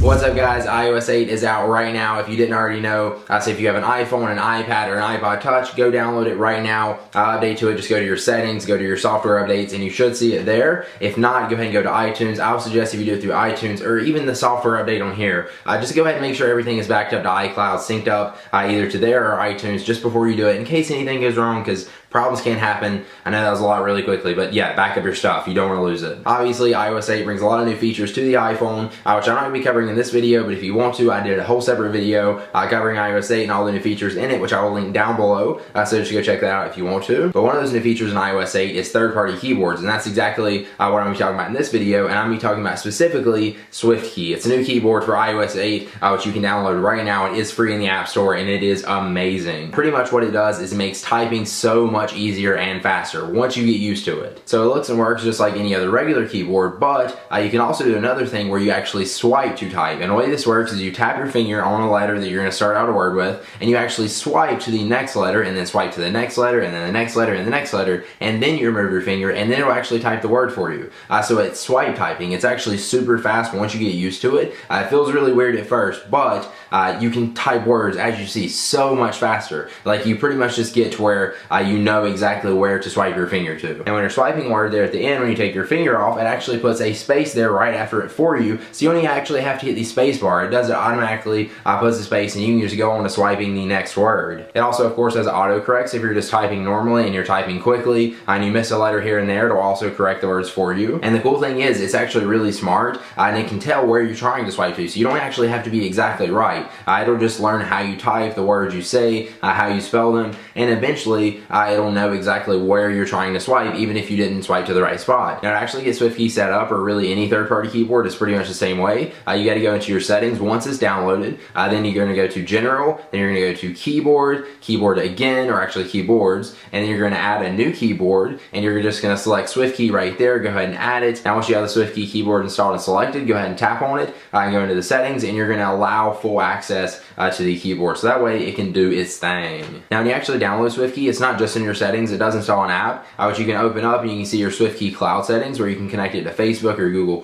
What's up guys, iOS 8 is out right now. If you didn't already know, so if you have an iPhone, an iPad, or an iPod Touch, go download it right now. Update to it, just go to your settings, go to your software updates, and you should see it there. If not, go ahead and go to iTunes. I would suggest if you do it through iTunes, or even the software update on here, just go ahead and make sure everything is backed up to iCloud, synced up either to there or iTunes just before you do it, in case anything goes wrong, because problems can happen. I know that was a lot really quickly, but yeah, back up your stuff. You don't want to lose it. Obviously, iOS 8 brings a lot of new features to the iPhone, which I'm not going to be covering in this video, but if you want to, I did a whole separate video covering iOS 8 and all the new features in it, which I will link down below, so just go check that out if you want to. But one of those new features in iOS 8 is third-party keyboards, and that's exactly what I'm going to be talking about in this video, and I'm going to be talking about specifically Swiftkey. It's a new keyboard for iOS 8, which you can download right now. It is free in the App Store, and it is amazing. Pretty much what it does is it makes typing so much easier and faster once you get used to it. So it looks and works just like any other regular keyboard, but you can also do another thing where you actually swipe to type. And the way this works is you tap your finger on a letter that you're going to start out a word with, and you actually swipe to the next letter, and then swipe to the next letter, and then the next letter, and the next letter, and then you remove your finger, and then it'll actually type the word for you. So it's swipe typing. It's actually super fast once you get used to it. It feels really weird at first, but you can type words, as you see, so much faster. Like, you pretty much just get to where you know exactly where to swipe your finger to. And when you're swiping a word there at the end, when you take your finger off, it actually puts a space there right after it for you, so you only actually have to hit the space bar. It does it automatically, puts the space, and you can just go on to swiping the next word. It also, of course, has autocorrect, so if you're just typing normally and you're typing quickly and you miss a letter here and there, it'll also correct the words for you. And the cool thing is, it's actually really smart, and it can tell where you're trying to swipe to, so you don't actually have to be exactly right. It'll just learn how you type, the words you say, how you spell them, and eventually it'll know exactly where you're trying to swipe, even if you didn't swipe to the right spot. Now, to actually get Swiftkey set up, or really any third-party keyboard, is pretty much the same way. You got to go into your settings once it's downloaded, then you're going to go to General, then you're going to go to Keyboard, Keyboard again, or actually Keyboards, and then you're going to add a new keyboard, and you're just going to select Swiftkey right there, go ahead and add it. Now, once you have the Swiftkey keyboard installed and selected, go ahead and tap on it, and go into the settings, and you're going to allow full access to the keyboard, so that way it can do its thing. Now, when you actually download Swiftkey, it's not just in your settings, it does install an app, which you can open up, and you can see your Swiftkey cloud settings, where you can connect it to Facebook or Google+,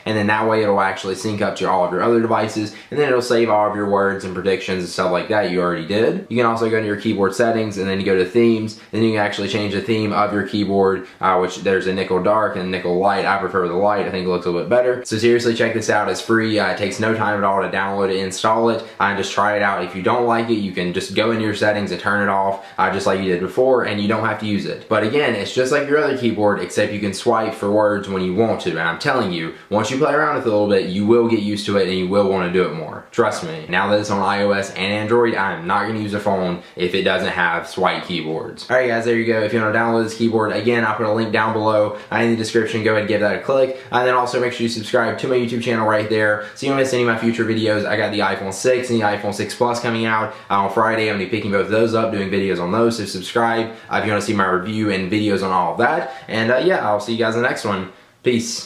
and then that way it'll actually sync up to all of your other devices, and then it'll save all of your words and predictions and stuff like that you already did. You can also go to your keyboard settings, and then you go to themes, and then you can actually change the theme of your keyboard, which there's a nickel dark and nickel light. I prefer the light, I think it looks a little bit better. So seriously, check this out, it's free, it takes no time at all to download it, install it, and just try it out. If you don't like it, you can just go into your settings and turn it off, just like you did before, and you don't have to use it. But again, it's just like your other keyboard, except you can swipe for words when you want to, and I'm telling you, once you play around with it a little bit, you will get used to it, and you will want to do it more. Trust me. Now that it's on iOS and Android, I'm not going to use a phone if it doesn't have swipe keyboards. Alright guys, there you go. If you want to download this keyboard, again, I'll put a link down below in the description. Go ahead and give that a click, and then also make sure you subscribe to my YouTube channel right there, so you don't miss any of my future videos. I got the iPhone 6 and the iPhone 6 Plus coming out on Friday. I'm going to be picking both of those up, doing videos on those, so subscribe if you want to see my review and videos on all of that. And yeah, I'll see you guys in the next one. Peace.